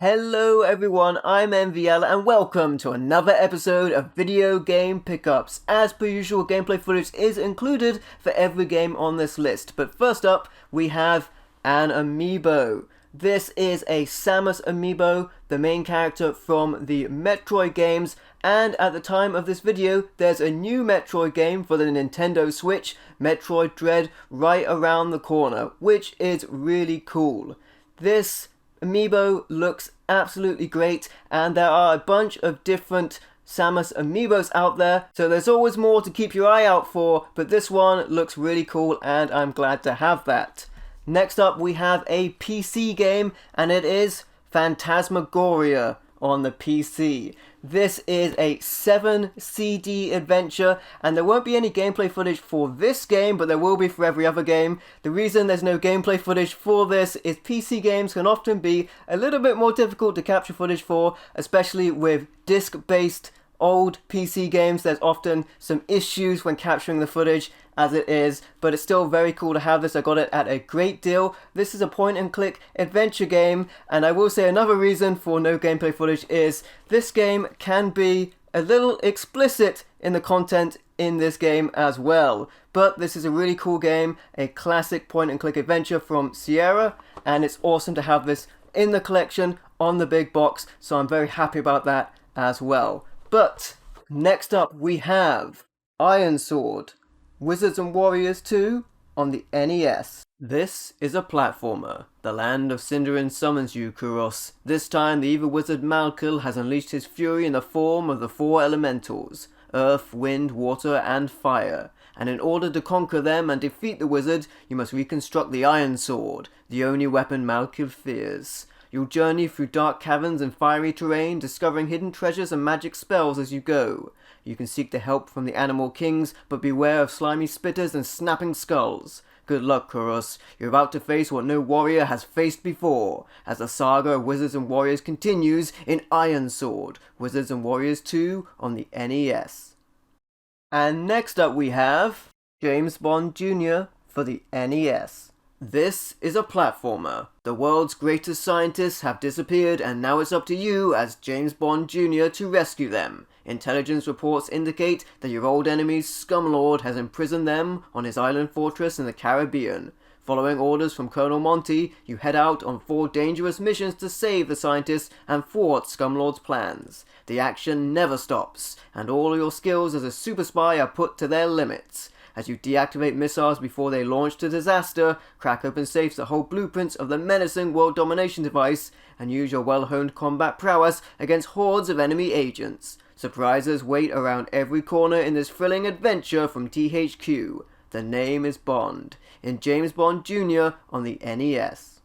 Hello everyone, I'm MVL and welcome to another episode of Video Game Pickups. As per usual, gameplay footage is included for every game on this list. But first up, we have an Amiibo. This is a Samus Amiibo, the main character from the Metroid games, and at the time of this video, there's a new Metroid game for the Nintendo Switch, Metroid Dread, right around the corner, which is really cool. This Amiibo looks absolutely great, and there are a bunch of different Samus Amiibos out there, so there's always more to keep your eye out for, but this one looks really cool and I'm glad to have that. Next up we have a PC game, and it is Phantasmagoria on the PC. This is a 7 CD adventure, and there won't be any gameplay footage for this game, but there will be for every other game. The reason there's no gameplay footage for this is PC games can often be a little bit more difficult to capture footage for, especially with disc-based old PC games. There's often some issues when capturing the footage as it is, but it's still very cool to have this. I got it at a great deal. This is a point-and-click adventure game, and I will say another reason for no gameplay footage is this game can be a little explicit in the content in this game as well. But this is a really cool game, a classic point-and-click adventure from Sierra, and it's awesome to have this in the collection on the big box, so I'm very happy about that as well. But next up we have IronSword, Wizards and Warriors 2 on the NES. This is a platformer. The land of Cinderin summons you, Kuros. This time the evil wizard Malkil has unleashed his fury in the form of the four elementals, earth, wind, water, and fire. And in order to conquer them and defeat the wizard, you must reconstruct the Iron Sword, the only weapon Malkil fears. You'll journey through dark caverns and fiery terrain, discovering hidden treasures and magic spells as you go. You can seek the help from the animal kings, but beware of slimy spitters and snapping skulls. Good luck, Kuros. You're about to face what no warrior has faced before, as the saga of Wizards and Warriors continues in IronSword, Wizards and Warriors 2 on the NES. And next up we have James Bond Jr. for the NES. This is a platformer. The world's greatest scientists have disappeared, and now it's up to you as James Bond Jr. to rescue them. Intelligence reports indicate that your old enemy's Scumlord has imprisoned them on his island fortress in the Caribbean. Following orders from Colonel Monty, you head out on 4 dangerous missions to save the scientists and thwart Scumlord's plans. The action never stops, and all your skills as a super spy are put to their limits. As you deactivate missiles before they launch to disaster, crack open safes that hold blueprints of the menacing world domination device, and use your well-honed combat prowess against hordes of enemy agents. Surprises wait around every corner in this thrilling adventure from THQ. The name is Bond, in James Bond Jr. on the NES.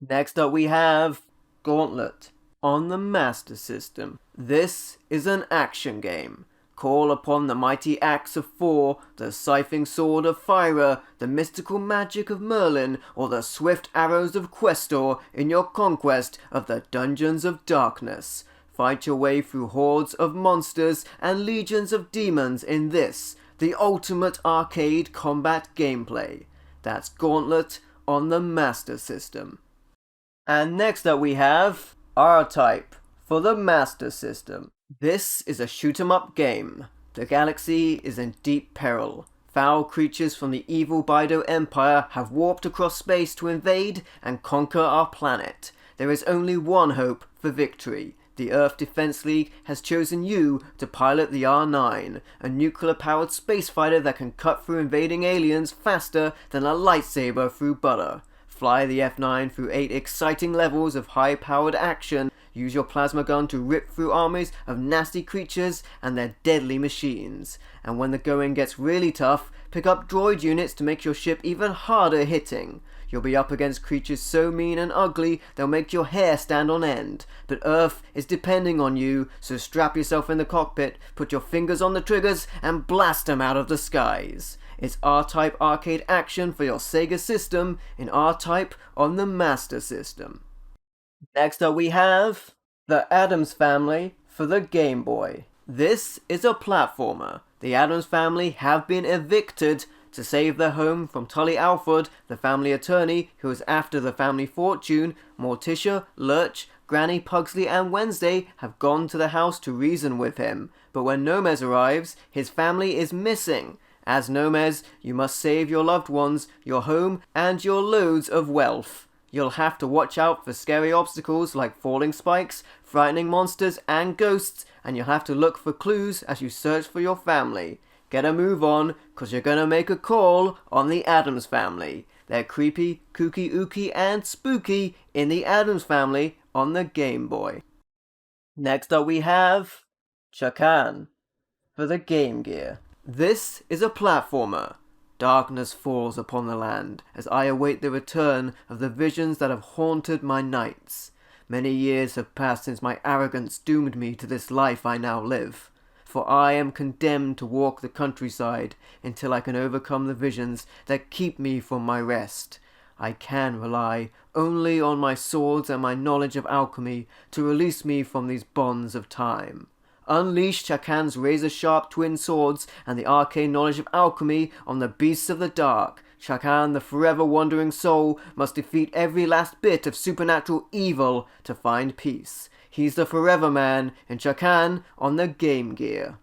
Next up we have Gauntlet on the Master System. This is an action game. Call upon the mighty axe of Thor, the scything sword of Fire, the mystical magic of Merlin, or the swift arrows of Questor in your conquest of the dungeons of darkness. Fight your way through hordes of monsters and legions of demons in this, the ultimate arcade combat gameplay. That's Gauntlet on the Master System. And next up we have RType for the Master System. This is a shoot-'em-up game. The galaxy is in deep peril. Foul creatures from the evil Bido Empire have warped across space to invade and conquer our planet. There is only one hope for victory. The Earth Defense League has chosen you to pilot the R9, a nuclear-powered space fighter that can cut through invading aliens faster than a lightsaber through butter. Fly the F9 through 8 exciting levels of high-powered action. Use your plasma gun to rip through armies of nasty creatures and their deadly machines. And when the going gets really tough, pick up droid units to make your ship even harder hitting. You'll be up against creatures so mean and ugly they'll make your hair stand on end. But Earth is depending on you, so strap yourself in the cockpit, put your fingers on the triggers, and blast them out of the skies. It's RType arcade action for your Sega system in RType on the Master System. Next up we have the Addams Family for the Game Boy. This is a platformer. The Addams Family have been evicted to save their home from Tully Alford, the family attorney who is after the family fortune. Morticia, Lurch, Granny, Pugsley and Wednesday have gone to the house to reason with him, but when Nomez arrives, his family is missing. As Nomez, you must save your loved ones, your home, and your loads of wealth. You'll have to watch out for scary obstacles like falling spikes, frightening monsters, and ghosts, and you'll have to look for clues as you search for your family. Get a move on, cause you're gonna make a call on the Addams Family. They're creepy, kooky, ooky, and spooky in the Addams Family on the Game Boy. Next up we have Chakan for the Game Gear. This is a platformer. Darkness falls upon the land as I await the return of the visions that have haunted my nights. Many years have passed since my arrogance doomed me to this life I now live. For I am condemned to walk the countryside until I can overcome the visions that keep me from my rest. I can rely only on my swords and my knowledge of alchemy to release me from these bonds of time. Unleash Chakan's razor-sharp twin swords and the arcane knowledge of alchemy on the beasts of the dark. Chakan, the forever wandering soul, must defeat every last bit of supernatural evil to find peace. He's the Forever Man in Chakan on the Game Gear.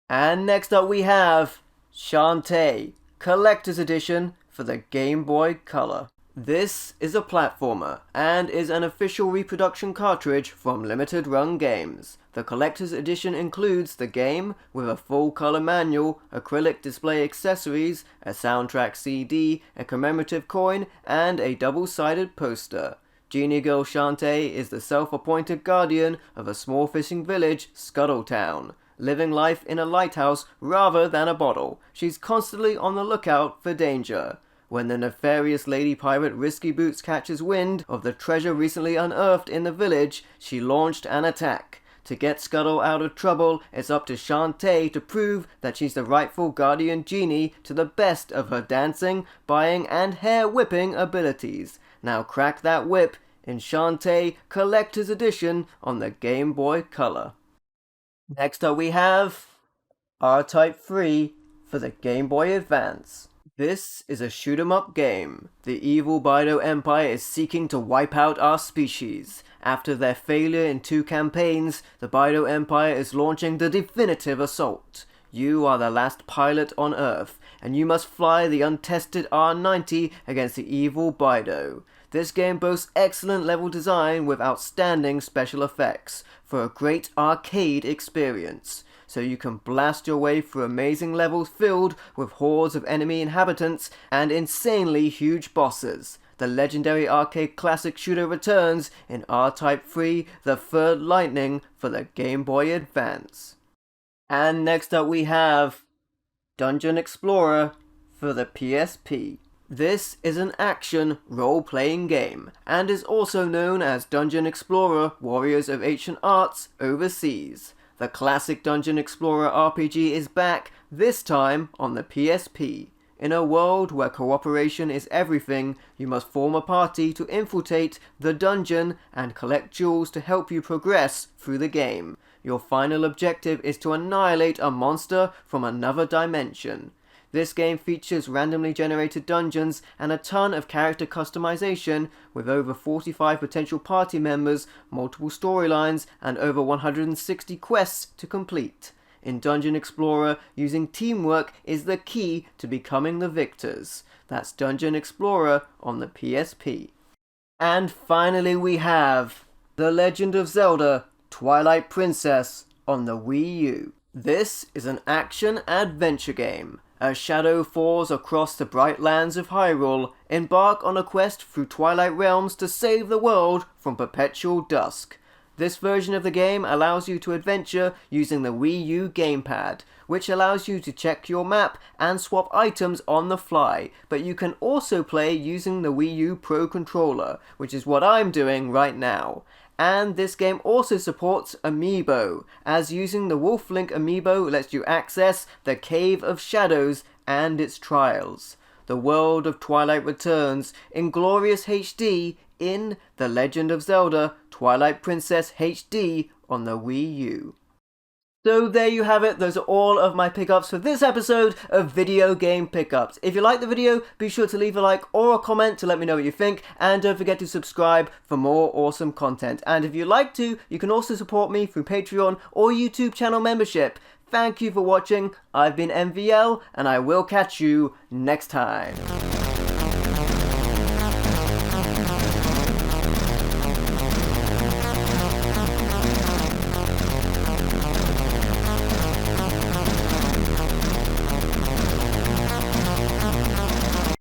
And next up we have Shantae, Collector's Edition for the Game Boy Color. This is a platformer, and is an official reproduction cartridge from Limited Run Games. The Collector's Edition includes the game with a full color manual, acrylic display accessories, a soundtrack CD, a commemorative coin, and a double-sided poster. Genie Girl Shantae is the self-appointed guardian of a small fishing village, Scuttletown. Living life in a lighthouse rather than a bottle, she's constantly on the lookout for danger. When the nefarious lady pirate Risky Boots catches wind of the treasure recently unearthed in the village, she launched an attack. To get Scuttle out of trouble, it's up to Shantae to prove that she's the rightful guardian genie to the best of her dancing, buying, and hair-whipping abilities. Now crack that whip in Shantae Collector's Edition on the Game Boy Color. Next up we have RType 3 for the Game Boy Advance. This is a shoot-'em-up game. The evil Bido Empire is seeking to wipe out our species. After their failure in 2 campaigns, the Bido Empire is launching the definitive assault. You are the last pilot on Earth, and you must fly the untested R-90 against the evil Bido. This game boasts excellent level design with outstanding special effects for a great arcade experience. So you can blast your way through amazing levels filled with hordes of enemy inhabitants and insanely huge bosses. The legendary arcade classic shooter returns in RType 3, the Third Lightning for the Game Boy Advance. And next up we have Dungeon Explorer for the PSP. This is an action role-playing game, and is also known as Dungeon Explorer Warriors of Ancient Arts Overseas. The classic Dungeon Explorer RPG is back, this time on the PSP. In a world where cooperation is everything, you must form a party to infiltrate the dungeon and collect jewels to help you progress through the game. Your final objective is to annihilate a monster from another dimension. This game features randomly generated dungeons and a ton of character customization, with over 45 potential party members, multiple storylines, and over 160 quests to complete. In Dungeon Explorer, using teamwork is the key to becoming the victors. That's Dungeon Explorer on the PSP. And finally we have The Legend of Zelda Twilight Princess on the Wii U. This is an action-adventure game. As shadow falls across the bright lands of Hyrule, embark on a quest through Twilight Realms to save the world from perpetual dusk. This version of the game allows you to adventure using the Wii U gamepad, which allows you to check your map and swap items on the fly, but you can also play using the Wii U Pro Controller, which is what I'm doing right now. And this game also supports Amiibo, as using the Wolf Link Amiibo lets you access the Cave of Shadows and its trials. The world of Twilight returns in glorious HD in The Legend of Zelda Twilight Princess HD on the Wii U. So there you have it, those are all of my pickups for this episode of Video Game Pickups. If you liked the video, be sure to leave a like or a comment to let me know what you think, and don't forget to subscribe for more awesome content. And if you'd like to, you can also support me through Patreon or YouTube channel membership. Thank you for watching, I've been MVL, and I will catch you next time.